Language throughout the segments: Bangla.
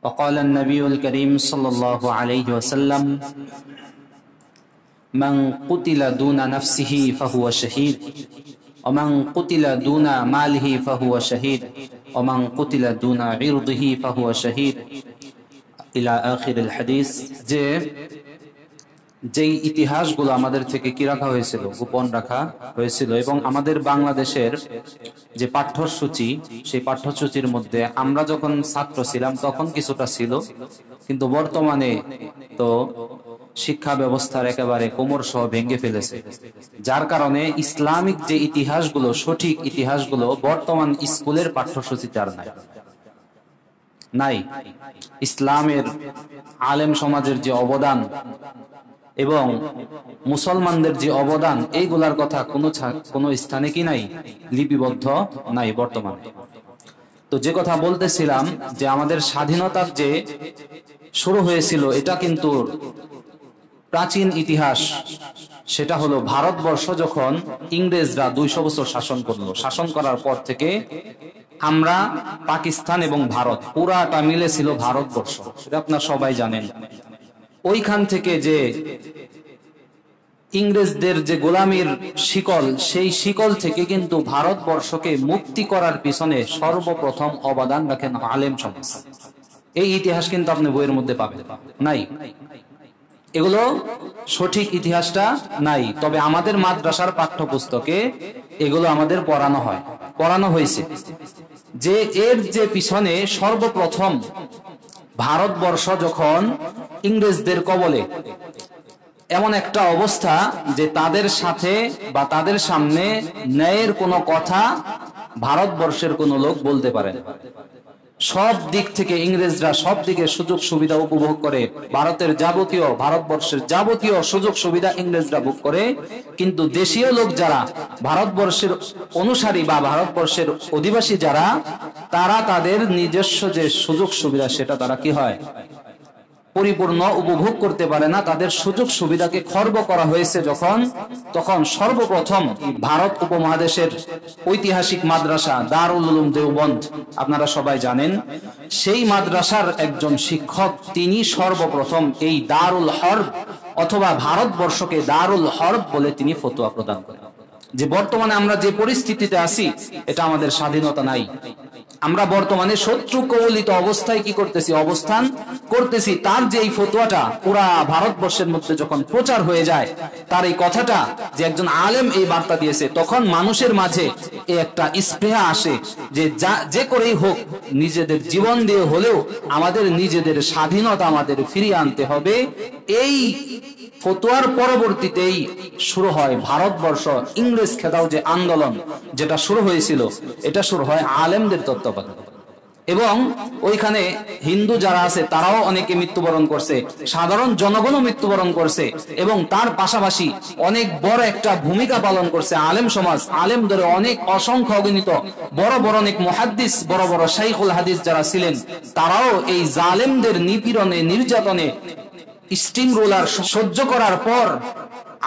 وقال النبي الكريم صلى الله عليه وسلم من قتل دون نفسه فهو شهيد ومن قتل دون ماله فهو شهيد ومن قتل دون عرضه فهو شهيد إلى آخر الحديث। যেই ইতিহাসগুলো আমাদের থেকে কি রাখা হয়েছিল, গোপন রাখা হয়েছিল, এবং আমাদের বাংলাদেশের যে পাঠ্যসূচি, সেই পাঠ্যসূচির মধ্যে আমরা যখন ছাত্র ছিলাম তখন কিছুটা ছিল, কিন্তু বর্তমানে তো শিক্ষা ব্যবস্থার একেবারে কোমর সহ ভেঙে ফেলেছে, যার কারণে ইসলামিক যে ইতিহাসগুলো, সঠিক ইতিহাসগুলো বর্তমান স্কুলের পাঠ্যসূচিতে আর নাই। ইসলামের আলেম সমাজের যে অবদান এবং মুসলমানদের যে অবদান, এইগুলার কথা কোনো স্থানে কি নাই, লিপিবদ্ধ নাই বর্তমানে। তো যে কথা বলতেছিলাম যে আমাদের স্বাধীনতার যে শুরু হয়েছিল, এটা কিন্তু প্রাচীন ইতিহাস। সেটা হলো ভারতবর্ষ যখন ইংরেজরা 200 বছর শাসন করলো, শাসন করার পর থেকে আমরা পাকিস্তান এবং ভারত পুরাটা মিলে ছিল ভারতবর্ষ, সেটা আপনারা সবাই জানেন। ওইখান থেকে যে ইংরেজদের যে গোলামীর শিকল, সেই শিকল থেকে কিন্তু ভারতবর্ষকে মুক্তি করার পিছনে সর্বপ্রথম অবদান রাখেন আলেম সমাজ। এই ইতিহাস কিন্তু আপনি বইয়ের মধ্যে পাবেন নাই, এগুলো সঠিক ইতিহাসটা নাই। তবে আমাদের মাদ্রাসার পাঠ্যপুস্তকে এগুলো আমাদের পড়ানো হয়েছে যে এর যে পিছনে সর্বপ্রথম ভারতবর্ষ যখন ইংরেজদের কবলে, এমন একটা অবস্থা যে তাদের সাথে বা তাদের সামনে ন্যায়ের কোনো কথা ভারতবর্ষের কোনো লোক বলতে পারে না। সব দিক থেকে ইংরেজরা সব দিকে সুযোগ সুবিধা উপভোগ করে, ভারতবর্ষের যাবতীয় সুযোগ সুবিধা ইংরেজরা ভোগ করে, কিন্তু দেশীয় লোক যারা, ভারতবর্ষের অনুসারী বা ভারতবর্ষের অধিবাসী যারা, তারা তাদের নিজস্ব যে সুযোগ সুবিধা সেটা তারা কি হয়, পরিপূর্ণ উপভোগ করতে পারে না। তাদের সুযোগ সুবিধাকে খর্ব করা হয়েছে যখন, তখন সর্বপ্রথম ভারত উপমহাদেশের ঐতিহাসিক মাদ্রাসা দারুল উলুম দেওবন্দ, আপনারা সবাই জানেন, সেই মাদ্রাসার একজন শিক্ষক, তিনি সর্বপ্রথম এই দারুল হরব অথবা ভারতবর্ষকে দারুল হরব বলে তিনি ফতোয়া প্রদান করেন যে বর্তমানে আমরা যে পরিস্থিতিতে আছি, এটা আমাদের স্বাধীনতা নাই, আমরা বর্তমানে শত্রু কবলিত অবস্থায় কি করতেছি, অবস্থান করতেছি। তার যে এই ফতোয়াটা পুরা ভারতবর্ষের মধ্যে যখন প্রচার হয়ে যায়, তার এই কথাটা যে একজন আলেম এই বার্তা দিয়েছে, তখন মানুষের মাঝে এই একটা স্পৃহা আসে যে যে করেই হোক, নিজেদের জীবন দিয়ে হলেও আমাদের নিজেদের স্বাধীনতা আমাদের ফিরিয়ে আনতে হবে। এই ফতোয়ার পরবর্তীতেই শুরু হয় ভারতবর্ষ ইংরেজ খেদাও যে আন্দোলন, যেটা শুরু হয়েছিল, এটা শুরু হয় আলেমদের তত্ত্বাবধানে। এবং ওইখানে হিন্দু যারা আছে তারাও অনেকে মৃত্যুবরণ করছে, সাধারণ জনগণও মৃত্যুবরণ করছে, এবং তার পাশাপাশি অনেক বড় একটা ভূমিকা পালন করছে আলেম সমাজ। আলেমদের অনেক অসংখ্য অগণিত বড় বড় অনেক মুহাদ্দিস, বড় বড় শাইখুল হাদিস যারা ছিলেন, তারাও এই জালেমদের নিপীড়নে, নির্যাতনে স্টিম রোলার সহ্য করার পর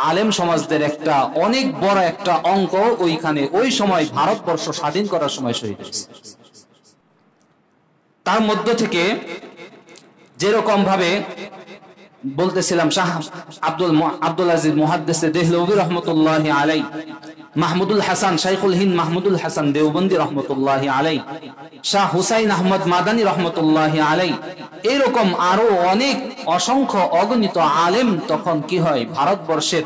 আলেম সমাজদের একটা অনেক বড় একটা অঙ্ক ওইখানে ওই সময় ভারতবর্ষ স্বাধীন করার সময় শহীদ হয়েছে। তার মধ্য থেকে যেরকম ভাবে বলতেছিলাম, শাহ আব্দুল আজিজ মুহাদ্দিস দেহলভী রহমতুল্লাহি আলাই, মাহমুদুল হাসান শাইখুল হিন্দ মাহমুদুল হাসান দেওবন্দি রহমতুল্লাহি আলাই, শাহ হুসাইন আহমদ মাদানী রহমতুল্লাহি আলাই, এরকম আরো অনেক অসংখ্য অগণিত আলেম তখন কি হয়, ভারতবর্ষের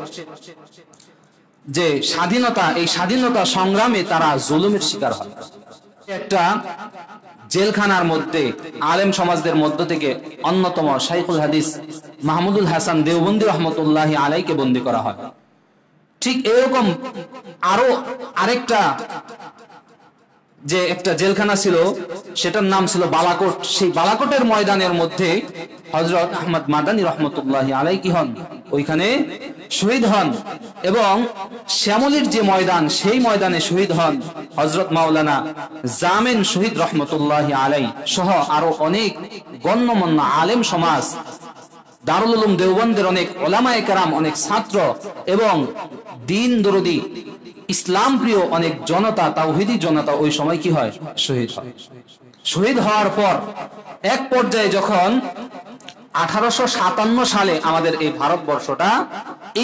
যে স্বাধীনতা, এই স্বাধীনতা সংগ্রামে তারা জুলুমের শিকার হয়। একটা জেলখানার মধ্যে আলেম সমাজদের মধ্য থেকে অন্যতম শাইখুল হাদিস মাহমুদুল হাসান দেওবন্দি রহমতুল্লাহি আলাইকে বন্দী করা হয়। ঠিক এরকম আরো আরেকটা যে একটা জেলখানা ছিল, সেটার নাম ছিল বালাকোট। সেই বালাকোটের ময়দানের মধ্যে হযরত আহমদ মাদানী রহমতুল্লাহি আলাইহি কি হন, ওইখানে শহীদ হন। এবং শ্যামলীর যে ময়দান, সেই ময়দানে শহীদ হন হযরত মাওলানা জামেন শহীদ রহমতুল্লাহি আলাইহি সহ আরো অনেক গণ্যমান্য আলেম সমাজ, দারুল উলুম দেওবন্দের অনেক ওলামায়ে কেরাম, অনেক ছাত্র এবং দিন দরদি ইসলাম প্রিয় অনেক জনতা, তাওহীদি জনতা ওই সময় কি হয়, শহীদ হয়। শহীদ হওয়ার পর এক পর্যায়ে যখন 1857 সালে আমাদের এই ভারতবর্ষটা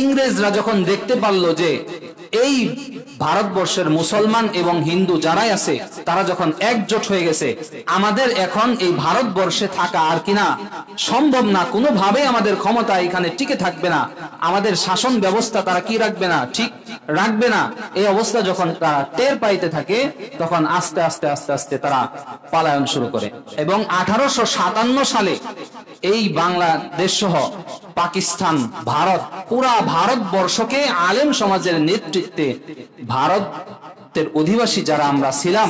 ইংরেজরা যখন দেখতে পারলো যে এই ভারতবর্ষের মুসলমান এবং হিন্দু যারাই আছে তারা যখন একজোট হয়ে গেছে, আমাদের এখন এই ভারতবর্ষে থাকা আর কিনা সম্ভব না, কোনোভাবে আমাদের ক্ষমতা এখানে টিকে থাকবে না, আমাদের শাসন ব্যবস্থা তারা কি রাখবে না, ঠিক রাখবে না। এই অবস্থা যখন তারা টের পাইতে থাকে তখন আস্তে আস্তে আস্তে আস্তে তারা পালায়ন শুরু করে এবং 1857 সালে এই বাংলাদেশ সহ পাকিস্তান, ভারত, পুরা ভারতবর্ষকে আলেম সমাজের নেতৃত্বে ভারতের অধিবাসী যারা আমরা ছিলাম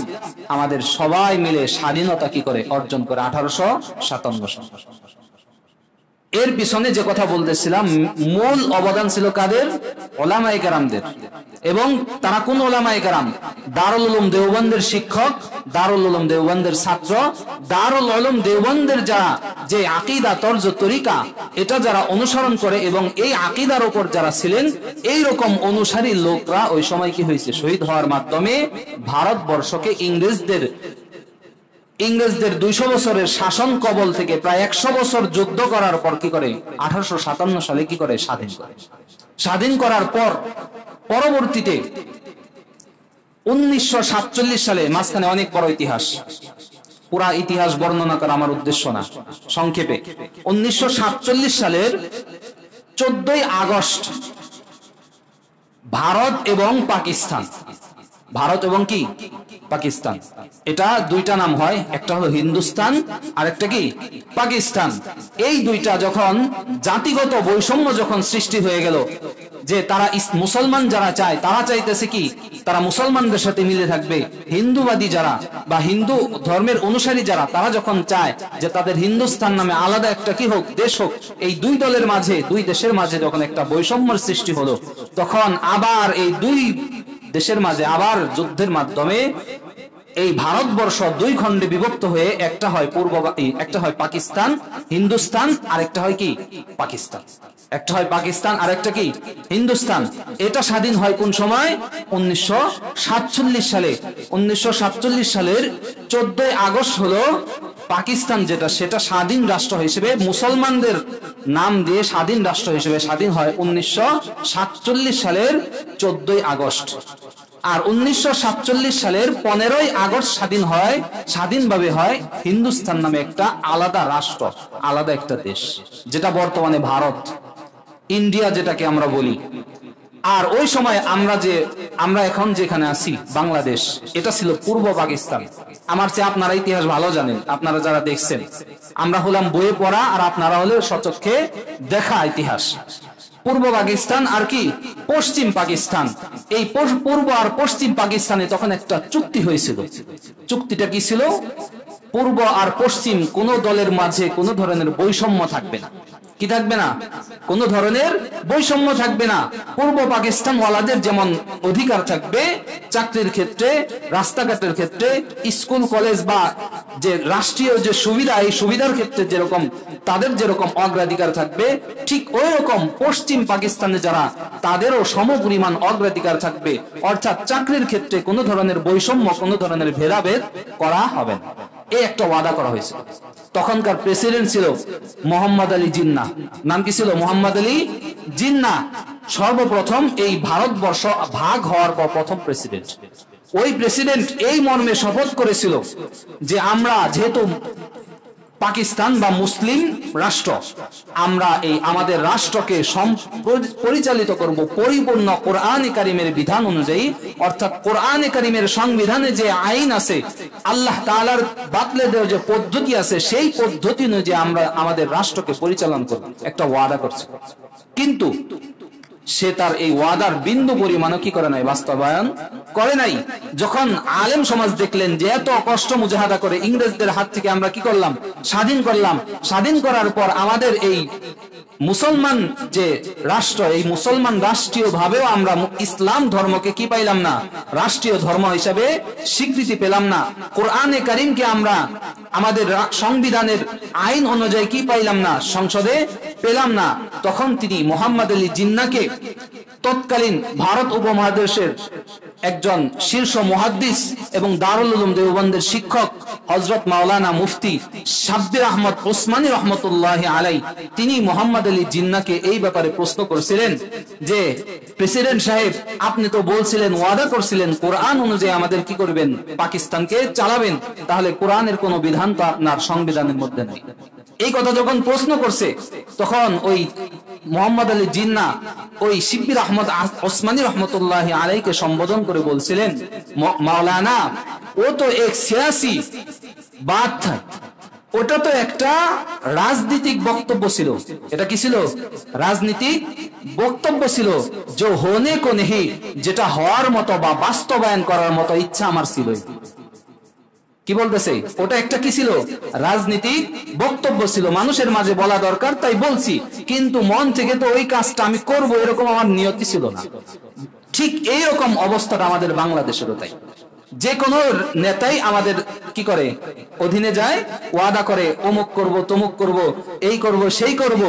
আমাদের সবাই মিলে স্বাধীনতা কি করে অর্জন করে 1857 সালে। এর পিছনে যে কথা বলতেছিলাম মূল অবদান ছিল কাদের? ওলামায়ে কেরামদের। এবং তারা কোন ওলামায়ে কেরাম? দারুল উলুম দেওবন্দের শিক্ষক, দারুল উলুম দেওবন্দের ছাত্র, দারুল উলুম দেওবন্দের যারা যে আকীদা তরজ তরিকা এটা যারা অনুসরণ করে এবং এই আকীদার উপর যারা ছিলেন এই রকম অনুসারী লোকরা ওই সময় কি হয়েছে? শহীদ হওয়ার মাধ্যমে ভারতবর্ষকে ইংরেজদের 200 বছরের শাসন কবল থেকে প্রায় 100 বছর যুদ্ধ করার পর কি করে 1857 সালে কি করে স্বাধীন করে। স্বাধীন করার পর পরবর্তীতে 1947 সালে, মাঝখানে অনেক বড় ইতিহাস, পুরা ইতিহাস বর্ণনা করা আমার উদ্দেশ্য না, সংক্ষেপে 1947 সালের 14ই আগস্ট ভারত এবং পাকিস্তান, ভারত এবং কি পাকিস্তান, এটা দুইটা নাম হয়, একটা হলো হিন্দুস্তান আর একটা কি পাকিস্তান। এই দুইটা যখন জাতিগত বৈষম্য যখন সৃষ্টি হয়ে গেল যে তারা মুসলমান যারা চায় তারা চাইতেছে কি তারা মুসলমানদের সাথে মিলে থাকবে, হিন্দুবাদী যারা বা হিন্দু ধর্মের অনুসারী যারা তারা যখন চায় যে তাদের হিন্দুস্তান নামে আলাদা একটা কি হোক, দেশ হোক, এই দুই দলের মাঝে, দুই দেশের মাঝে যখন একটা বৈষম্যের সৃষ্টি হলো তখন আবার এই দুই দেশের মাঝে আবার যুদ্ধের মাধ্যমে এই ভারতবর্ষ দুই খণ্ডে বিভক্ত হয়ে একটা হয় একটা হয় পাকিস্তান হিন্দুস্তান, আর একটা হয় কি পাকিস্তান, একটা হয় পাকিস্তান আর একটা কি হিন্দুস্তান। এটা স্বাধীন হয় কোন সময়? 1947 সালে। 1947 সালের 14ই আগস্ট হলো পাকিস্তান যেটা সেটা স্বাধীন রাষ্ট্র হিসেবে মুসলমানদের নাম দিয়ে স্বাধীন রাষ্ট্র হিসেবে স্বাধীন হয় 1947 সালের 14ই আগস্ট। আর 1947 সালের 15ই আগস্ট স্বাধীন হয়, স্বাধীনভাবে হয় হিন্দুস্তান নামে একটা আলাদা রাষ্ট্র, আলাদা একটা দেশ, যেটা বর্তমানে ভারত, ইন্ডিয়া যেটাকে আমরা বলি। আর ওই সময় আমরা এখন যেখানে আছি বাংলাদেশ, এটা ছিল পূর্ব পাকিস্তান। আমার চেয়ে আপনারা ইতিহাস ভালো জানেন, আপনারা যারা দেখছেন, আমরা হলাম বইয়ে পড়া আর আপনারা হলে সচক্ষে দেখা ইতিহাস। পূর্ব পাকিস্তান আর কি পশ্চিম পাকিস্তান, এই পূর্ব আর পশ্চিম পাকিস্তানে তখন একটা চুক্তি হয়েছিল। চুক্তিটা কি ছিল? পূর্ব আর পশ্চিম কোন দলের মাঝে কোন ধরনের বৈষম্য থাকবে না। কি থাকবে না? কোন ধরনের বৈষম্য থাকবে না। পূর্ব পাকিস্তান ওয়ালাদের যেমন অধিকার থাকবে চাকরির ক্ষেত্রে, রাস্তাঘাটের ক্ষেত্রে, স্কুল কলেজ বা যে রাষ্ট্রীয় যে সুবিধা, এই সুবিধার ক্ষেত্রে যেরকম তাদের যেরকম অগ্রাধিকার থাকবে, ঠিক ওই রকম পশ্চিম পাকিস্তানে যারা তাদেরও সমপরিমাণ অগ্রাধিকার থাকবে। অর্থাৎ চাকরির ক্ষেত্রে কোনো ধরনের বৈষম্য, কোনো ধরনের ভেদাভেদ করা হবে না, এই একটা ওয়াদা করা হয়েছে। তখনকার প্রেসিডেন্ট ছিল মোহাম্মদ আলী জিন্নাহ। নাম কি ছিল? মোহাম্মদ আলী জিন্নাহ। সর্বপ্রথম এই ভারতবর্ষ ভাগ হওয়ার পর প্রথম প্রেসিডেন্ট। ওই প্রেসিডেন্ট এই মর্মে শপথ করেছিল যে আমরা যেহেতু পাকিস্তান বা মুসলিম রাষ্ট্র, আমরা এই আমাদের রাষ্ট্রকে পরিচালিত করব পরিপূর্ণ কোরআনে কারিমের বিধান অনুযায়ী। অর্থাৎ কোরআনে কারিমের সংবিধানে যে আইন আছে, আল্লাহ তাআলার বাতলে দেওয়ার যে পদ্ধতি আছে, সেই পদ্ধতি অনুযায়ী আমরা আমাদের রাষ্ট্রকে পরিচালনা করব, একটা ওয়াদা করছে। কিন্তু সে তার এই ওয়াদার বিন্দু পরিমাণও কি করে নাই? বাস্তবায়ন করে নাই। যখন আলেম সমাজ দেখলেন যে এত কষ্ট মুজাহাদা করে ইংরেজদের হাত থেকে আমরা কি করলাম? স্বাধীন করলাম। স্বাধীন করার পর আমাদের এই মুসলমান যে রাষ্ট্র, এই মুসলমান রাষ্ট্রীয় ভাবেও আমরা ইসলাম ধর্মকে কি পাইলাম না? রাষ্ট্রীয় ধর্ম হিসাবে স্বীকৃতি পেলাম না। কোরআনে কারিমকে আমরা আমাদের সংবিধানের আইন অনুযায়ী কি পাইলাম না? সংসদে পেলাম না। তখন তিনি মোহাম্মদ আলী জিন্নাহকে, তৎকালীন ভারত উপমহাদেশের একজন শীর্ষ মুহাদ্দিস এবং দারুল উলুম দেওবন্দের শিক্ষক, হযরত মাওলানা মুফতি শাব্বির আহমদ ওসমানী রহমতুল্লাহ আলাই তিনি মোহাম্মদ আলী জিন্নাহকে এই ব্যাপারে প্রশ্ন করেছিলেন যে প্রেসিডেন্ট সাহেব, আপনি তো বলছিলেন, ওয়াদা করছিলেন কোরআন অনুযায়ী আমাদের কি করবেন, পাকিস্তানকে চালাবেন, তাহলে কোরআনের কোন বিধান তো আপনার সংবিধানের মধ্যে নেই। এই কথা যখন প্রশ্ন করছে তখন ওই মোহাম্মদ আলী জিন্নাহ ওই শিব্বির আহমদ ওসমানী রহমতুল্লাহ আলাইকে সম্বোধন করে বলছিলেন, মাওলানা ও তো এক সিয়াসি বাত থা, ওটা তো একটা রাজনৈতিক বক্তব্য ছিল। এটা কি ছিল? রাজনীতিক বক্তব্য ছিল। যে হোনে কো নেহি, যেটা হওয়ার মতো বা বাস্তবায়ন করার মতো ইচ্ছা আমার ছিল। কি বলতেছে? ওটা একটা কি ছিল? রাজনীতিক বক্তব্য ছিল, মানুষের মাঝে বলা দরকার তাই বলছি, কিন্তু মন থেকে তো ওই কাজটা আমি করব এরকম আমার নিয়তি ছিল না। ঠিক এইরকম অবস্থাটা আমাদের বাংলাদেশেরও তাই। যে কোনো নেতাই আমাদের কি করে, অধীনে যায়, ওয়াদা করে অমুক করব, তমুক করব, এই করব, সেই করব,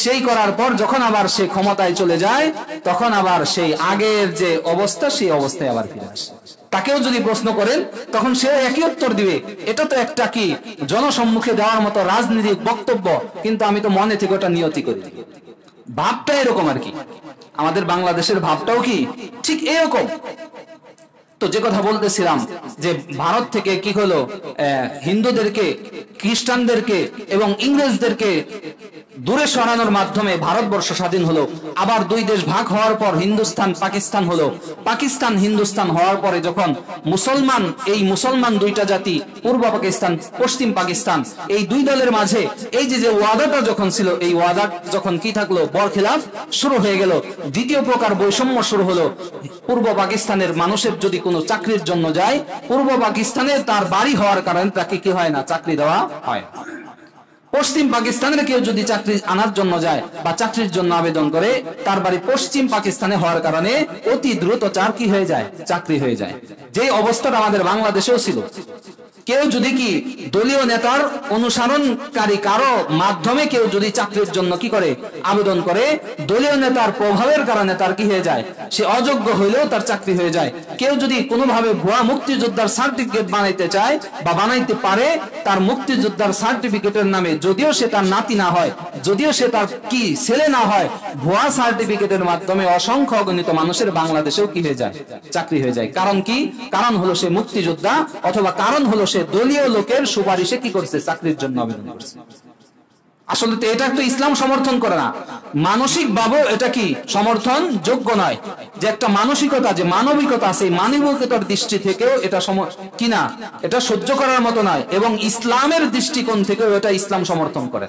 সেই করার পর যখন আবার সে ক্ষমতায় চলে যায় তখন আবার সেই আগের যে অবস্থা সেই অবস্থায় আবার ফিরে আসে। তাকেও যদি প্রশ্ন করেন তখন সে একই উত্তর দিবে, এটা তো একটা কি জনসম্মুখে দেওয়ার মতো রাজনৈতিক বক্তব্য, কিন্তু আমি তো মনে থেকে ওটা নিয়তি করি। ভাবটা এরকম আর কি, আমাদের বাংলাদেশের ভাবটাও কি ঠিক এরকম। তো যে কথা বলতেছিলাম যে ভারত থেকে কি হলো, হিন্দুদেরকে, খ্রিস্টানদেরকে এবং ইংরেজদেরকে দূরে সরানোর মাধ্যমে ভারতবর্ষ স্বাধীন হলো। আবার দুই দেশ ভাগ হওয়ার পর হিন্দুস্তান পাকিস্তান হলো। পাকিস্তান হিন্দুস্তান হওয়ার পরে যখন মুসলমান, এই মুসলমান দুইটা জাতি, পূর্ব পাকিস্তান, পশ্চিম পাকিস্তান, এই দুই দলের মাঝে এই যে ওয়াদাটা যখন ছিল, এই ওয়াদা যখন কি থাকলো, বরখিলাফ শুরু হয়ে গেল। দ্বিতীয় প্রকার বৈষম্য শুরু হলো। পূর্ব পাকিস্তানের মানুষের যদি কোনো চাকরির জন্য যায়, পূর্ব পাকিস্তানে তার বাড়ি হওয়ার কারণে তাকে কি হয় না, চাকরি দেওয়া হয়। পশ্চিম পাকিস্তানের কেউ যদি চাকরি আনার জন্য যায় বা চাকরির জন্য আবেদন করে, তার বাড়ি পশ্চিম পাকিস্তানে হওয়ার কারণে অতি দ্রুত কি হয়ে যায়, চাকরি হয়ে যায়। যে অবস্থাটা আমাদের বাংলাদেশেও ছিল। কেউ যদি কি দলীয় নেতার অনুসরণকারী কারো মাধ্যমে কেউ যদি চাকরির জন্য কি করে, আবেদন করে, দলীয় নেতার প্রভাবের কারণে তার কি হয়ে যায়, সে অযোগ্য হইলেও তার চাকরি হয়ে যায়। কেউ যদি কোনোভাবে ভুয়া মুক্তিযোদ্ধার সার্টিফিকেট বানাইতে চায় বা বানাইতে পারে, তার মুক্তিযোদ্ধার সার্টিফিকেটের নামে, যদিও সে তার নাতি না হয়, যদিও সে তার কি ছেলে না হয়, ভুয়া সার্টিফিকেটের মাধ্যমে অসংখ্য অগণিত মানুষের বাংলাদেশেও কি হয়ে যায়, চাকরি হয়ে যায়। কারণ কি? কারণ হলো সে মুক্তিযোদ্ধা, অথবা কারণ হলো সে দলীয় লোকের সুপারিশে কি করছে, চাকরির জন্য আবেদন করছে। আসলে তো এটা তো ইসলাম সমর্থন করে না। মানসিক ভাবে এটা কি সমর্থন যোগ্য নয়। যে একটা মানসিকতা, যে মানবিকতা আছে, মানবিকতার দৃষ্টি থেকেও এটা কি না, এটা সহ্য করার মতো নয়। এবং ইসলামের দৃষ্টিকোণ থেকেও এটা ইসলাম সমর্থন করে।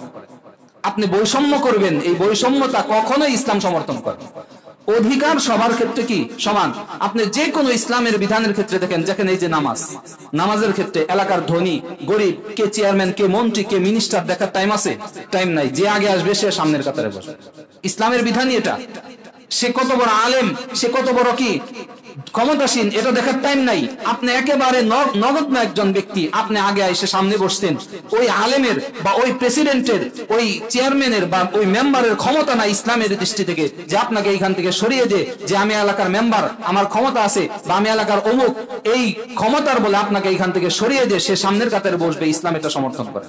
আপনি বৈষম্য করবেন, এই বৈষম্যতা কখনোই ইসলাম সমর্থন করে। অধিকার সবার ক্ষেত্রে কি সমান। আপনি যে কোনো ইসলামের বিধানের ক্ষেত্রে দেখেন, যেখানে এই যে নামাজের ক্ষেত্রে এলাকার ধনী গরিব, কে চেয়ারম্যান, কে মন্ত্রী, কে মিনিস্টার দেখার টাইম আছে? টাইম নাই। যে আগে আসবে সে সামনের কাতারে বসে। ইসলামের বিধানই এটা। সে কত বড় আলেম, সে কত বড় কি ক্ষমতাসীন, এটা দেখার টাইম নাই। আপনি একেবারে নগণ্য একজন ব্যক্তি, আপনি আগে এসে সামনে বসতেন। ওই আলেমের বা ওই প্রেসিডেন্টের, ওই চেয়ারম্যানের বা ওই মেম্বারের ক্ষমতা নাই ইসলামের দৃষ্টি থেকে যে আপনাকে এইখান থেকে সরিয়ে যে আমি এলাকার মেম্বার, আমার ক্ষমতা আছে, বা আমি এলাকার অমুক, এই ক্ষমতার বলে আপনাকে এইখান থেকে সরিয়ে সে সামনের কাতারে বসবে। ইসলাম এটা সমর্থন করে।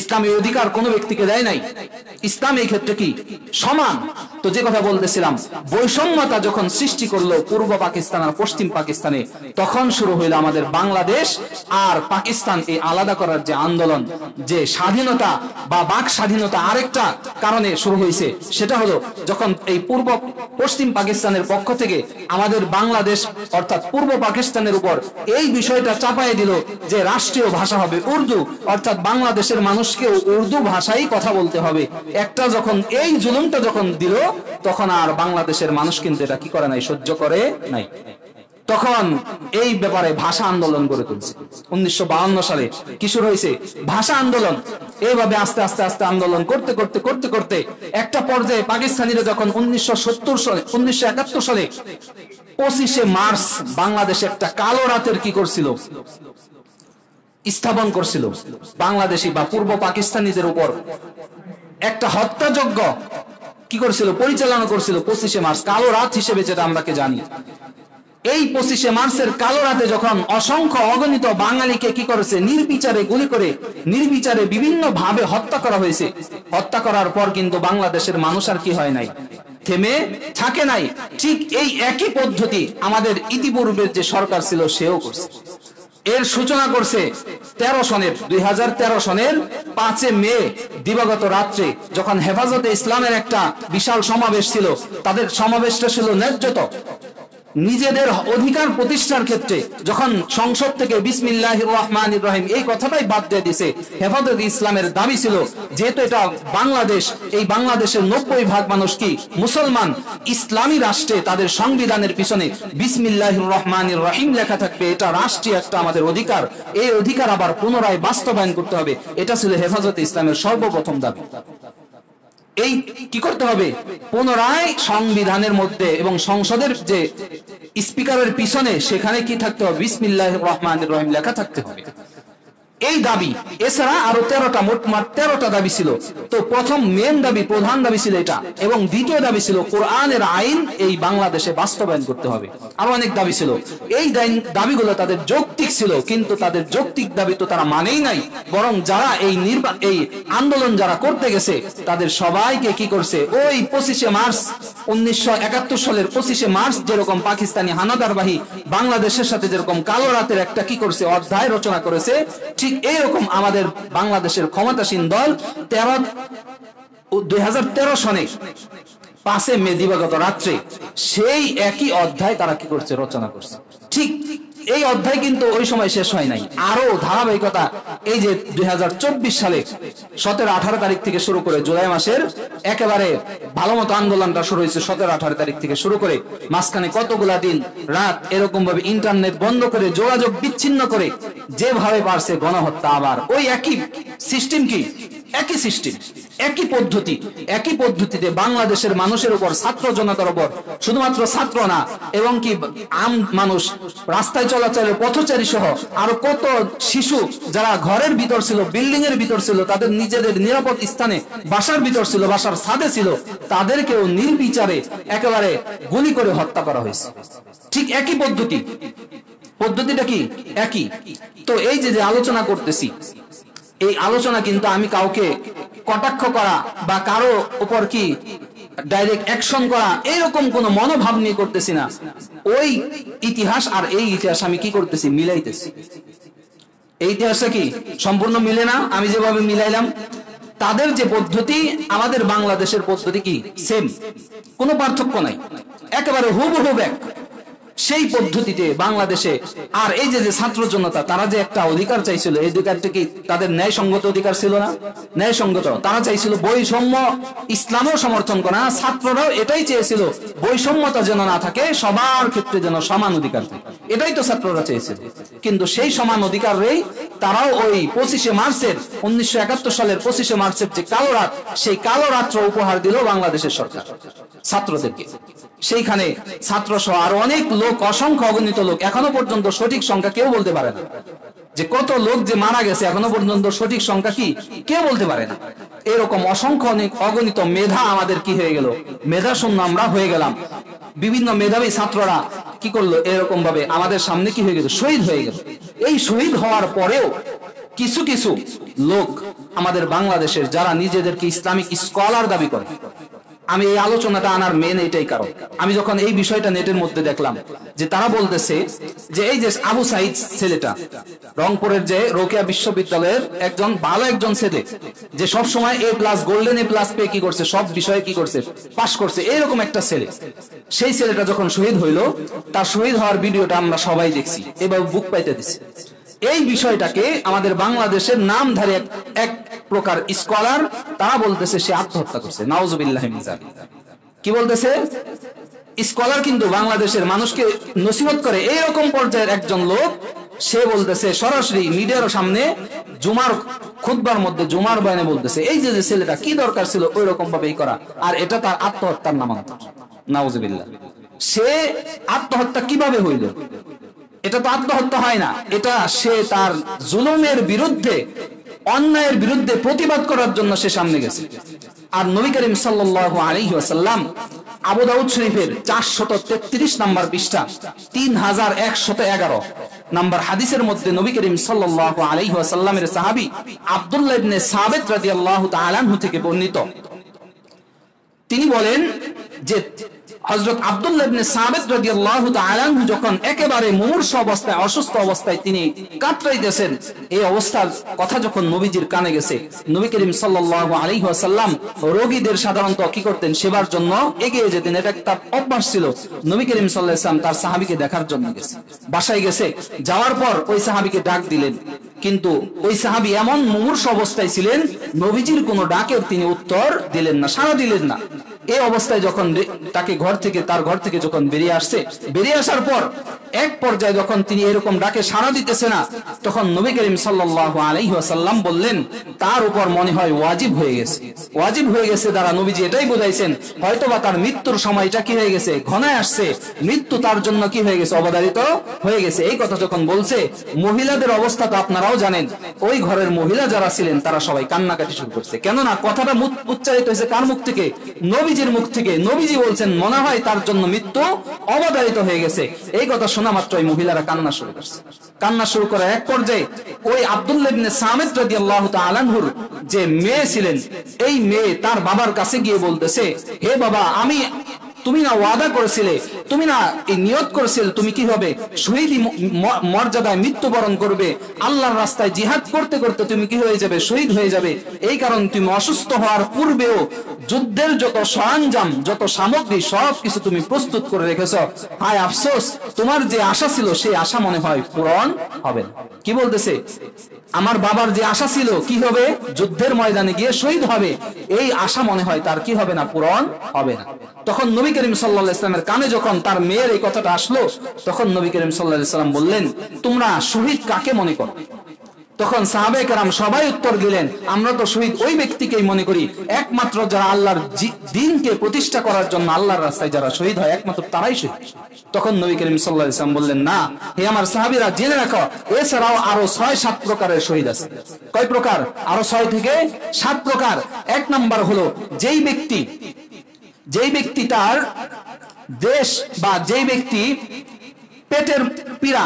ইসলাম এই অধিকার কোনো ব্যক্তিকে দেয় নাই। ইসলাম এই ক্ষেত্রে কি সমান। তো যে কথা বলতেছিলাম, বৈষম্যতা যখন সৃষ্টি করলো পূর্ব পাকিস্তান আর পশ্চিম পাকিস্তানে, তখন শুরু হইলো আমাদের বাংলাদেশ আর পাকিস্তান এই আলাদা করার যে আন্দোলন, যে স্বাধীনতা বা বাক স্বাধীনতা আরেকটা কারণে শুরু হয়েছে। সেটা হলো যখন এই পশ্চিম পাকিস্তানের পক্ষ থেকে আমাদের বাংলাদেশ অর্থাৎ পূর্ব পাকিস্তানের উপর এই বিষয়টা চাপাই দিল যে রাষ্ট্রীয় ভাষা হবে উর্দু, অর্থাৎ বাংলাদেশের মানুষকেও উর্দু ভাষাই কথা বলতে হবে। একটা যখন এই জুলুমটা যখন দিল, তখন আর বাংলাদেশের মানুষ কিন্তু এটা কি করে নাই, সহ্য করে নাই। তখন এই ব্যাপারে ভাষা আন্দোলন গড়ে তুলছে। 1952 সালে কি শুরু হয়েছে? ভাষা আন্দোলন। এইভাবে আস্তে আস্তে আস্তে আন্দোলন করতে করতে করতে করতে একটা পর্যায়ে পাকিস্তানিরা যখন 1971 সালে 25শে মার্চ বাংলাদেশে একটা কালো রাতের কি করছিল, স্থাপন করছিল। বাংলাদেশি বা পূর্ব পাকিস্তানিদের উপর একটা হত্যাযজ্ঞ কি করছিল, পরিচালনা করছিল 25শে মার্চ, কালো রাত হিসেবে যেটা আমরা জানি। এই 25শে মার্চের কালো রাতে যখন অসংখ্য অগণিত বাঙালিকে কি করেছে, নির্বিচারে গুলি করে নির্বিচারে বিভিন্ন ভাবে হত্যা করা হয়েছে। হত্যা করার পর কিন্তু বাংলাদেশের মানুষ আর কি হয় নাই, থেমে থাকে নাই। ঠিক এই একই পদ্ধতি আমাদের ইতিপূর্বের যে সরকার ছিল সেও করছে। এর সূচনা করছে 2013 সনের 5 মে দিবাগত রাত্রে, যখন হেফাজতে ইসলামের একটা বিশাল সমাবেশ ছিল। তাদের সমাবেশটা ছিল ন্যায্যত নিজেদের অধিকার প্রতিষ্ঠার ক্ষেত্রে, যখন সংসদ থেকে বিসমিল্লাহির রহমানির রহিম এই কথাটাই বাদ দিয়ে দিছে। হেফাজত ইসলামের দাবি ছিল, যেহেতু এটা বাংলাদেশ, এই বাংলাদেশের 90% মানুষ কি মুসলমান, ইসলামী রাষ্ট্রে তাদের সংবিধানের পিছনে বিসমিল্লাহির রহমানির রহিম লেখা থাকবে, এটা রাষ্ট্রীয় একটা আমাদের অধিকার। এই অধিকার আবার পুনরায় বাস্তবায়ন করতে হবে, এটা ছিল হেফাজত ইসলামের সর্বপ্রথম দাবি। এই কি করতে হবে, পুনরায় সংবিধানের মধ্যে এবং সংসদের যে স্পিকারের পিছনে সেখানে কি থাকতে হবে, বিসমিল্লাহির রহমানির রহিম লেখা থাকতে হবে। এই দাবি এছাড়া আরো 13টা, মোটমাট 13টা দাবি ছিল। তো প্রথম মেন দাবি, প্রধান দাবি ছিল এটা, এবং দ্বিতীয় দাবি ছিল কোরআনের আইন এই বাংলাদেশে বাস্তবায়ন করতে হবে। আরো অনেক দাবি ছিল। এই দাবিগুলো তাদের যৌক্তিক ছিল, কিন্তু তাদের যৌক্তিক দাবি তো তারা মানেই নাই, বরং যারা এই আন্দোলন যারা করতে গেছে তাদের সবাইকে কি করছে, ওই 25শে মার্চ 1971 সালের 25শে মার্চ যেরকম পাকিস্তানি হানাদার বাহিনী বাংলাদেশের সাথে যেরকম কালো রাতের একটা কি করছে অধ্যায় রচনা করেছে, ঠিক এইরকম আমাদের বাংলাদেশের ক্ষমতাসীন দল 2013 সনে 5 মে দিবাগত রাত্রে সেই একই অধ্যায় তারা কি করছে, রচনা করছে। ঠিক এই অধ্যায় কিন্তু ওই সময় শেষ হয় নাই, আরো ধারাবাহিকতা। এই যে 2024 সালে 17-18 তারিখ থেকে শুরু করে জুলাই মাসের একেবারে ভালো মতো আন্দোলনটা শুরু হয়েছে 17-18 তারিখ থেকে শুরু করে, মাঝখানে কতগুলা দিন রাত এরকম ভাবে ইন্টারনেট বন্ধ করে যোগাযোগ বিচ্ছিন্ন করে যেভাবে পারছে গণহত্যা। আবার ওই একই সিস্টেম, কি একই সিস্টেম, একই পদ্ধতি, একই পদ্ধতিতে বাংলাদেশের মানুষের উপর, ছাত্র জনতার উপর, শুধুমাত্র ছাত্র না এবং কি আম মানুষ, রাস্তায় চলাচলের পথচারী সহ আরো কত শিশু যারা ঘরের ভিতর ছিল, বিল্ডিং এর ভিতর ছিল, তাদের নিজেদের নিরাপদ স্থানে বাসার ভিতর ছিল, বাসার ছাদে ছিল, তাদেরকেও নির্বিচারে একেবারে গুলি করে হত্যা করা হয়েছে। ঠিক একই পদ্ধতি, পদ্ধতিটা কি একই। তো এই যে আলোচনা করতেছি, এই আলোচনা কিন্তু আমি কাউকে কটাক্ষ করা বা কারো উপর কি ডাইরেক্ট অ্যাকশন করা এরকম কোন মনোভাব নিয়ে করতেছি না। ওই ইতিহাস আর এই ইতিহাস আমি কি করতেছি, মিলাইতেছি। এই ইতিহাসটা কি সম্পূর্ণ মিলে না, আমি যেভাবে মিলাইলাম। তাদের যে পদ্ধতি আমাদের বাংলাদেশের পদ্ধতি কি সেম, কোনো পার্থক্য নাই, একেবারে হুবহু এক। সেই পদ্ধতিতে বাংলাদেশে আর এই যে ছাত্র জনতা তারা যে একটা অধিকার চাইছিল, এই অধিকারটা কি তাদের ন্যায়সঙ্গত অধিকার ছিল না? ন্যায়সঙ্গত। তারা চাইছিল বৈষম্য, ইসলামও সমর্থন করা, ছাত্ররাও এটাই চেয়েছিল বৈষম্যতা যেন না থাকে, সবার ক্ষেত্রে যেন সমান অধিকার থাকে, এটাই তো ছাত্ররা চেয়েছিল। কিন্তু সেই সমান অধিকারেই তারাও ওই 25শে মার্চের 1971 সালের 25শে মার্চের যে কালো রাত, সেই কালো রাত্র উপহার দিল বাংলাদেশের সরকার ছাত্রদেরকে। সেইখানে ছাত্র সহ আরো অনেক লোক, অসংখ্য অগণিত লোক, এখনো পর্যন্ত সঠিক সংখ্যা কেউ বলতে পারে না, যে কত লোক যে মারা গেছে এখনো পর্যন্ত সঠিক সংখ্যা কি কেউ বলতে পারে না। এরকম অসংখ্য অনেক অগণিত মেধা আমাদের কি হয়ে গেল, মেধা শূন্য আমরা হয়ে গেলাম। বিভিন্ন মেধাবী ছাত্ররা কি করলো, এরকম ভাবে আমাদের সামনে কি হয়ে গেল, শহীদ হয়ে গেল। এই শহীদ হওয়ার পরেও কিছু কিছু লোক আমাদের বাংলাদেশের যারা নিজেদেরকে ইসলামিক স্কলার দাবি করে, আমি এই আলোচনাটা আনার মেন এটাই কারণ। আমি যখন এই বিষয়টা নেটের মধ্যে দেখলাম যে তারা বলতেছে যে এই যে আবু সাইদ ছেলেটা, রংপুরের যে রোকেয়া বিশ্ববিদ্যালয়ের একজন ভালো একজন ছেলে, যে সব সময় A+ গোল্ডেন A+ পেয়ে কি করছে, সব বিষয়ে কি করছে, পাশ করছে, এইরকম একটা ছেলে। সেই ছেলেটা যখন শহীদ হইলো, তার শহীদ হওয়ার ভিডিওটা আমরা সবাই দেখছি, এভাবে বুক পাইতে দিছি। এই বিষয়টাকে আমাদের বাংলাদেশের নামধারী এক প্রকার স্কলার তারা বলতেছে সে আত্মহত্যা করছে, নাউজুবিল্লাহি মিন যালিক। কি বলতেছে? স্কলার কিন্তু বাংলাদেশের মানুষকে নসিহত করে এইরকম পর্যায়ের একজন লোক, সে বলতেছে সরাসরি মিডিয়ার সামনে জুমার খুতবার মধ্যে, জুমার বয়ানে বলতেছে এই যে ছেলেটা কি দরকার ছিল ওই রকম ভাবেই করা, আর এটা তার আত্মহত্যার নামান্তর। নাউজুবিল্লাহ। সে আত্মহত্যা কিভাবে হইল? এটা তো আত্মহত্যা হয় না, এটা সে তার জুলুমের বিরুদ্ধে, অন্যায়ের বিরুদ্ধে প্রতিবাদ করার জন্য সে সামনে গেছে। আর নবী করিম সাল্লাল্লাহু আলাইহি ওয়াসাল্লাম আবু দাউদ শরীফের 433 নম্বর পৃষ্ঠা 3111 নম্বর হাদিসের মধ্যে নবী করিম সাল্লাল্লাহু আলাইহি ওয়াসাল্লামের সাহাবী আব্দুল্লাহ ইবনে সাবিত রাদিয়াল্লাহু তাআলা আনহু থেকে বর্ণিত, তিনি বলেন যে হযরত আব্দুল্লাহ ইবনে সাবিত রাদিয়াল্লাহু তাআলা আনহু যখন একেবারে মুমূর্ষ অবস্থায়, অসুস্থ অবস্থায় তিনি কাতরাইতেছেন, এই অবস্থার কথা যখন নবীজির কানে গেছে, নবী করিম সাল্লাল্লাহু আলাইহি ওয়াসাল্লাম রোগীদের সাধারণত কি করতেন, সেবার জন্য এগিয়ে যেতেন। এটা একটা অভ্যাস ছিল। নবী করিম সাল্লাল্লাহু আলাইহি ওয়াসাল্লাম তার সাহাবীকে দেখার জন্য গেছে, বাসায় গেছে, যাওয়ার পর ওই সাহাবীকে ডাক দিলেন, কিন্তু ওই সাহাবী এমন মুমূর্ষ অবস্থায় ছিলেন, নবীজির কোনো ডাকের তিনি উত্তর দিলেন না, সাড়া দিলেন না। এই অবস্থায় যখন তাকে তার ঘর থেকে যখন বেরিয়ে আসছে, বেরিয়ে আসার পর এক পর্যায়ে যখন তিনি এরকম ডাকে সাড়া দিতেছে না, তখন নবী করিম সাল্লাল্লাহু আলাইহি ওয়াসাল্লাম বললেন, তার উপর মনে হয় ওয়াজিব হয়ে গেছে। ওয়াজিব হয়ে গেছে দ্বারা নবীজি এটাই বুঝাইছেন, হয়তোবা তার মৃত্যুর সময়টা কি হয়ে গেছে, ঘনায় আসছে, মৃত্যু তার জন্য কি হয়ে গেছে, অবধারিত হয়ে গেছে। এই কথা যখন বলছে, মহিলাদের অবস্থা তো আপনারাও জানেন, ওই ঘরের মহিলা যারা ছিলেন তারা সবাই কান্নাকাটি শুরু করছে। কেননা কথাটা উচ্চারিত হয়েছে কার মুখ থেকে, নবীজির মুখ থেকে। নবীজি বলছেন মনে হয় তার জন্য মৃত্যু অবধারিত হয়ে গেছে। এই কথা শোনা মাত্র ওই মহিলারা কান্না শুরু করছে। কান্না শুরু করার এক পর্যায়ে ওই আব্দুল্লাহ ইবনে সামিত রাদিয়াল্লাহু তাআলা আনহুর যে মেয়ে ছিলেন, এই মেয়ে তার বাবার কাছে গিয়ে বলতেছে, হে বাবা, তুমি না ওয়াদা করেছিলে, তুমি না এই নিয়ত করেছিলে, তুমি কি হবে শহীদ মর্যাদায় মৃত্যুবরণ করবে, আল্লাহর রাস্তায় জিহাদ করতে করতে তুমি কি হয়ে যাবে, শহীদ হয়ে যাবে। এই কারণে তুমি অসুস্থ হওয়ার পূর্বেও যুদ্ধের যত সরঞ্জাম, যত সামগ্রী সবকিছু তুমি প্রস্তুত করে রেখেছ। হায় আফসোস, তোমার যে আশা ছিল সেই আশা মনে হয় পূরণ হবে না। কি বলতেছে, আমার বাবার যে আশা ছিল কি হবে, যুদ্ধের ময়দানে গিয়ে শহীদ হবে, এই আশা মনে হয় তার কি হবে না, পূরণ হবে না। তখন নবী করিম সাল্লাল্লাহু আলাইহি ওয়াসাল্লামের কানে যখন তার মেয়ের এই কথাটা আসলো, তখন নবী করিম সাল্লাল্লাহু আলাইহি ওয়াসাল্লাম বললেন, তোমরা শহীদ কাকে মনে করো? তখন সাহাবায়ে কেরাম সবাই উত্তর দিলেন, আমরা তো শহীদ ওই ব্যক্তিকেই মনে করি, একমাত্র যারা আল্লাহর দ্বীনকে প্রতিষ্ঠা করার জন্য আল্লাহর রাস্তায় যারা শহীদ হয়, একমাত্র তারাই শহীদ। তখন নবী করিম সাল্লাল্লাহু আলাইহি ওয়াসাল্লাম বললেন, না হে আমার সাহাবীরা, জেনে রাখো, এছাড়াও আরো 6-7 প্রকারের শহীদ আছে। কয় প্রকার? আরো 6 থেকে 7 প্রকার। এক নাম্বার হলো যেই ব্যক্তি তার দেশ বা যেই ব্যক্তি পেটের পীড়া,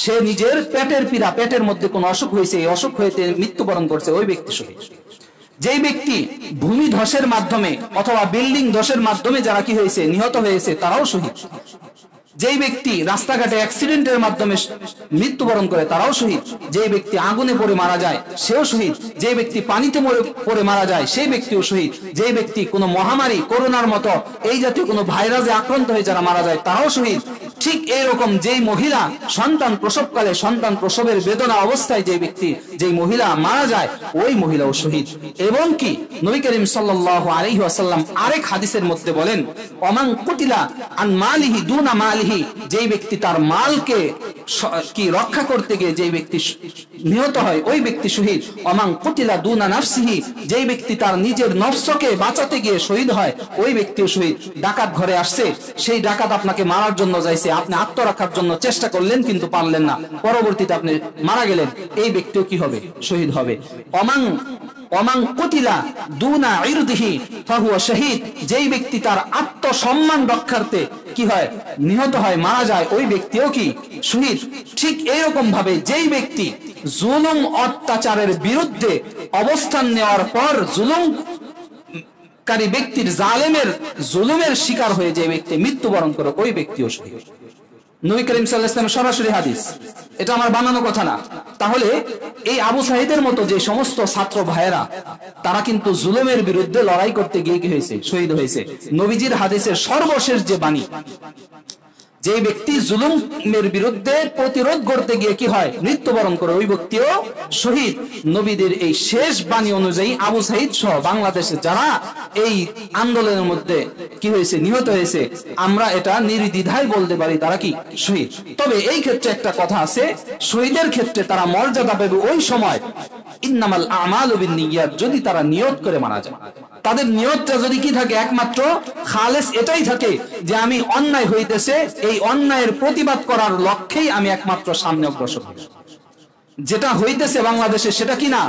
সে নিজের পেটের পীড়া, পেটের মধ্যে কোন অসুখ হয়েছে, এই অসুখ হয়েছে মৃত্যুবরণ করছে, ওই ব্যক্তি শহীদ। যেই ব্যক্তি ভূমি ধসের মাধ্যমে অথবা বিল্ডিং ধসের মাধ্যমে যারা কি হয়েছে, নিহত হয়েছে, তারাও শহীদ। যেই ব্যক্তি রাস্তাঘাটে অ্যাক্সিডেন্টের মাধ্যমে মৃত্যুবরণ করে, তারাও শহীদ। যেই ব্যক্তি আগুনে পড়ে মারা যায়, সেও শহীদ। যে ব্যক্তি পানিতে পড়ে মারা যায়, সেই ব্যক্তিও শহীদ। যে ব্যক্তি কোনো মহামারী, করোনার মতো এই জাতীয় কোনো ভাইরাসে আক্রান্ত হয়ে যারা মারা যায়, তারাও শহীদ। ঠিক এইরকম যেই মহিলা সন্তান প্রসবকালে, সন্তান প্রসবের বেদনা অবস্থায় যেই মহিলা মারা যায়, ওই মহিলাও শহীদ। এবং কি নবী করিম সাল্লাল্লাহু আলাইহি ওয়াসাল্লাম আরেক হাদিসের মধ্যে বলেন, ওমান কুতিলা আন মালিহি দুনা মালিহি, যেই ব্যক্তি তার মালকে কি রক্ষা করতে গিয়ে যেই ব্যক্তি নিহত হয়, ওই ব্যক্তি শহীদ। ওমান কুতিলা দুনা নাফসিহি, যেই ব্যক্তি তার নিজের নফসকে বাঁচাতে গিয়ে শহীদ হয়, ওই ব্যক্তিও শহীদ। ডাকাত ঘরে আসছে, সেই ডাকাত আপনাকে মারার জন্য যাইছে, আপনি আত্মরক্ষার জন্য চেষ্টা করলেন কিন্তু পারলেন না, পরবর্তীতে আপনি মারা গেলেন, এই ব্যক্তিও কি হবে, শহীদ হবে। ওমান কুতিলা দুনা ইরদিহি ফাহুয়া শহীদ, যেই ব্যক্তি তার আত্মসম্মান রক্ষার্থে কি হয়, নিহত হয়, মারা যায়, ওই ব্যক্তিও কি শহীদ। ঠিক এইরকম ভাবে যেই ব্যক্তি জুলুম অত্যাচারের বিরুদ্ধে অবস্থান নেওয়ার পর জুলুমকারী ব্যক্তির জুলুমের শিকার হয়ে যে ব্যক্তি মৃত্যুবরণ করে, ওই ব্যক্তিও শহীদ। নবী করিম সাল্লাল্লাহু আলাইহি ওয়াসাল্লাম সরাসরি হাদিস, এটা আমার বানানো কথা না। তাহলে এই আবু সাঈদের মতো যে সমস্ত ছাত্র ভাইয়েরা, তারা কিন্তু জুলুমের বিরুদ্ধে লড়াই করতে গিয়ে কি হয়েছে, শহীদ হয়েছে। নবীজির হাদিসের সর্বশেষ যে বাণী, যে ব্যক্তি জুলুমের বিরুদ্ধে প্রতিরোধ করতে গিয়ে কি হয়, মৃত্যুবরণ করে, ওই ব্যক্তিও শহীদ। নবীদের এই শেষ বাণী অনুযায়ী আবু সাঈদ সহ বাংলাদেশে যারা এই আন্দোলনের মধ্যে কি হয়েছে, নিহত হয়েছে, আমরা এটা নির্দ্বিধায় বলতে পারি তারা কি শহীদ। তবে এই ক্ষেত্রে একটা কথা আছে, শহীদের ক্ষেত্রে তারা মর্যাদা পাবে ওই সময়, ইন্নামাল আমালু বিন্নিয়াত, যদি তারা নিয়ত করে মারা যায়। তাদের নিয়তটা যদি কি থাকে, একমাত্র খালেস এটাই থাকে যে আমি অন্যায় হইতেছে, এই অন্যায়ের প্রতিবাদ করার লক্ষ্যেই আমি একমাত্র সামনে অগ্রসর হব। যেটা হইতেছে বাংলাদেশে সেটা কি না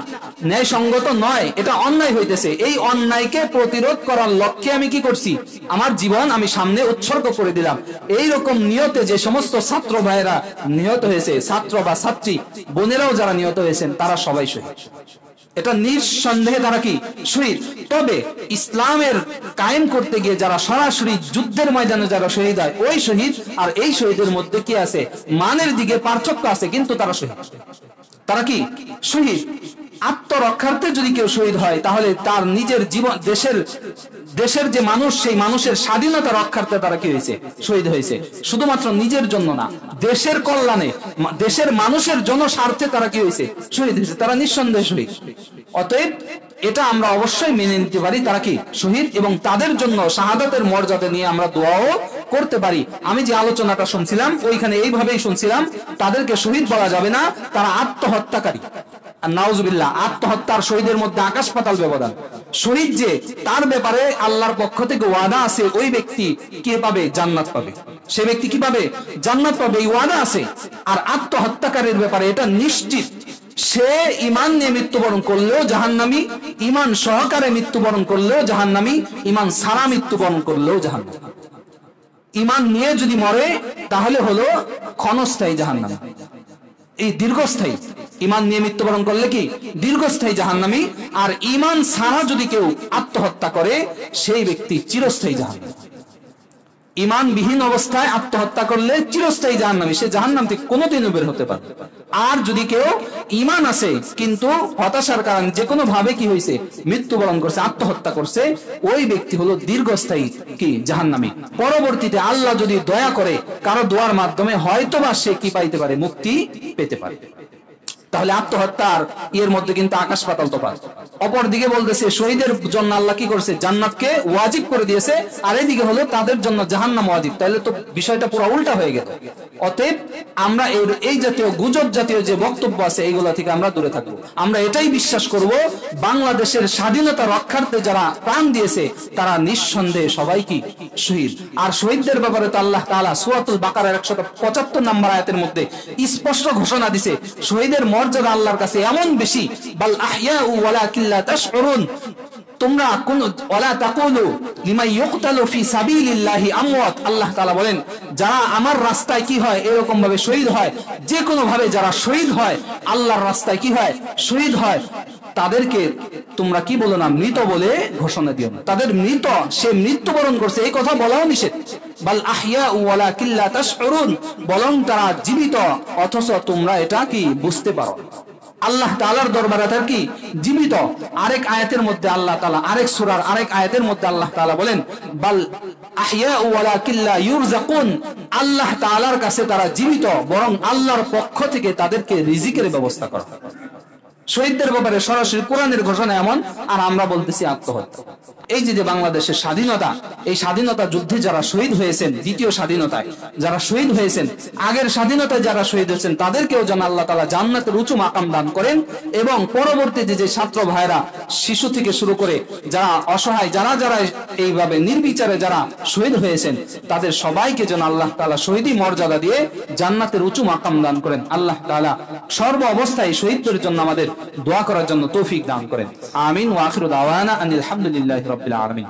ন্যায়সঙ্গত নয়, এটা অন্যায় হইতেছে। এই অন্যায়কে প্রতিরোধ করার লক্ষ্যে আমি কি করছি, আমার জীবন আমি সামনে উৎসর্গ করে দিলাম। এই রকম নিয়তে যে সমস্ত ছাত্র ভাইয়েরা নিহত হয়েছে, ছাত্র বা ছাত্রী বোনেরাও যারা নিহত হয়েছেন, তারা সবাই শহীদ। এটা নিঃসন্দেহে তারা কি শহীদ। তবে ইসলামের কায়েম করতে গিয়ে যারা সরাসরি যুদ্ধের ময়দানে যারা শহীদ হয়, ওই শহীদ আর এই শহীদের মধ্যে কি আছে, মানের দিকে পার্থক্য আছে, কিন্তু তারা শহীদ। তারা কি শহীদ। আত্মরক্ষার্থে যদি কেউ শহীদ হয়, তাহলে তার নিজের জীবন, দেশের যে মানুষ, সেই মানুষের স্বাধীনতা রক্ষার্থে তারা কি হয়েছে, শহীদ হয়েছে। শুধুমাত্র নিজের জন্য না, দেশের কল্যাণে, দেশের মানুষের জনস্বার্থে তারা কি হয়েছে, শহীদ হয়েছে। তারা নিঃসন্দেহে শহীদ। অতএব এটা আমরা অবশ্যই মেনে নিতে পারি, তারা কি শহীদ, এবং তাদের জন্য শাহাদাতের মর্যাদা নিয়ে আমরা দোয়াও করতে পারি। আমি যে আলোচনাটা শুনছিলাম, ওইখানে এইভাবেই শুনছিলাম, তাদেরকে শহীদ বলা যাবে না, তারা আত্মহত্যাকারী। আর নাউজুবিল্লাহ, আত্মহত্যার শহীদের মধ্যে আকাশ পাতাল ব্যবধান। শহীদ যে, তার ব্যাপারে আল্লাহর পক্ষ থেকে ওয়াদা আছে, ওই ব্যক্তি কে পাবে, জান্নাত পাবে। সে ব্যক্তি কি পাবে, জান্নাত পাবে, এই ওয়াদা আছে। আর আত্মহত্যাকারীর ব্যাপারে এটা নিশ্চিত, সে ঈমান নিয়ে মৃত্যুবরণ করলেও জাহান্নামী, ঈমান সহকারে মৃত্যুবরণ করলেও জাহান্নামী, ঈমান ছাড়া মৃত্যুবরণ করলেও জাহান্নামী। ঈমান নিয়ে যদি মরে, তাহলে হলো ক্ষণস্থায়ী জাহান্নামী, এই দীর্ঘস্থায়ী। ঈমান নিয়ে মৃত্যুবরণ করলে কি দীর্ঘস্থায়ী জাহান্নামী, আর ঈমান ছাড়া যদি কেউ আত্মহত্যা করে, সেই ব্যক্তি চিরস্থায়ী জাহান্নামী। ঈমানবিহীন অবস্থায় আত্মহত্যা করলে চিরস্থায়ী জাহান্নামী, সে জাহান্নাম থেকে কোনোদিনও বের হতে পারে। আর যদি কেউ ঈমান আছে কিন্তু হতাশার কারণে যে কোনো ভাবে কি হয়েছে, মৃত্যুবরণ করছে, আত্মহত্যা করছে, ওই ব্যক্তি হলো দীর্ঘস্থায়ী কি জাহান্নামী। পরবর্তীতে আল্লাহ যদি দয়া করে কারো দোয়ার মাধ্যমে, হয়তোবা সে কি পাইতে পারে, মুক্তি পেতে পারে। তাহলে আত্মহত্যার এর মধ্যে কিন্তু আকাশ পাতাল তফাৎ। অপরদিকে বলতেছে শহীদের জন্য আল্লাহ কি করছে, জান্নাতকে ওয়াজিব করে দিয়েছে, আর এদিকে হলো তাদের জন্য জাহান্নাম ওয়াজিব। তাহলে তো বিষয়টা পুরো উল্টা হয়ে গেল। অতএব আমরা এই জাতীয় গুজব জাতীয় যে বক্তব্য আছে, এইগুলা থেকে আমরা দূরে থাকবো। আমরা এটাই বিশ্বাস করব, বাংলাদেশের স্বাধীনতা রক্ষার্থে যারা প্রাণ দিয়েছে, তারা নিঃসন্দেহে সবাই কি শহীদ। আর শহীদদের ব্যাপারে তো আল্লাহ তাআলা সূরাতুল বাকারার 175 নম্বর আয়াতের মধ্যে স্পষ্ট ঘোষণা দিছে, শহীদের মর্যাদা আল্লাহর কাছে এমন বেশি, বাল আহইয়াউ ওয়ালাকিন লা তাশউরুন, তোমরা কোন ওয়ালা তাকুলু লিমান ইউকতালু ফি সাবিলিল্লাহি আমওয়াত। আল্লাহ তাআলা বলেন, যারা আমার রাস্তায় কি হয়, এরকম ভাবে শহীদ হয়, যে কোনো ভাবে যারা শহীদ হয়, আল্লাহর রাস্তায় কি হয়, শহীদ হয়, তাদেরকে তোমরা কি বলো না, মৃত বলে ঘোষণা দিও না। তাদের মৃত, সে মৃত্যুবরণ করছে, এই কথা বলাও নিষেধ। বাল আহইয়াউ ওয়ালাকিন লা তাশউরুন, বরং তারা জীবিত, অথচ তোমরা এটা কি বুঝতে পারো। আল্লাহ তাআলার দরবারে তার কি জীবিত। আরেক আয়াতের মধ্যে আল্লাহ তাআলা, আরেক সূরার আরেক আয়াতের মধ্যে আল্লাহ তাআলা বলেন, বাল আহইয়াউ ওয়ালাকিন লা ইউরযাকুন, আল্লাহ তাআলার কাছে তারা জীবিত, বরং আল্লাহর পক্ষ থেকে তাদেরকে রিজিকের ব্যবস্থা করা। শহীদদের ব্যাপারে সরাসরি কোরআনের ঘোষণা এমন, আর আমরা বলতেছি আত্মহত্যা। এই যে বাংলাদেশের স্বাধীনতা, এই স্বাধীনতা যুদ্ধে যারা শহীদ হয়েছেন, দ্বিতীয় স্বাধীনতায় যারা শহীদ হয়েছেন, আগের স্বাধীনতায় যারা শহীদ হয়েছেন, তাদেরকেও যেন আল্লাহ তাআলা জান্নাতের উঁচু মাকাম দান করেন। এবং পরবর্তীতে যে ছাত্র ভাইরা, শিশু থেকে শুরু করে যারা অসহায়, যারা যারা এইভাবে নির্বিচারে যারা শহীদ হয়েছেন, তাদের সবাইকে যেন আল্লাহ তাআলা শহীদি মর্যাদা দিয়ে জান্নাতের উঁচু মাকাম দান করেন। আল্লাহ তাআলা সর্ব অবস্থায় শহীদদের জন্য আমাদের দোয়া করার জন্য তৌফিক দান করেন। আমিন। ওয়া আখিরু দাওয়ানা আনিল হামদুলিল্লাহি রাব্বিল আলামিন।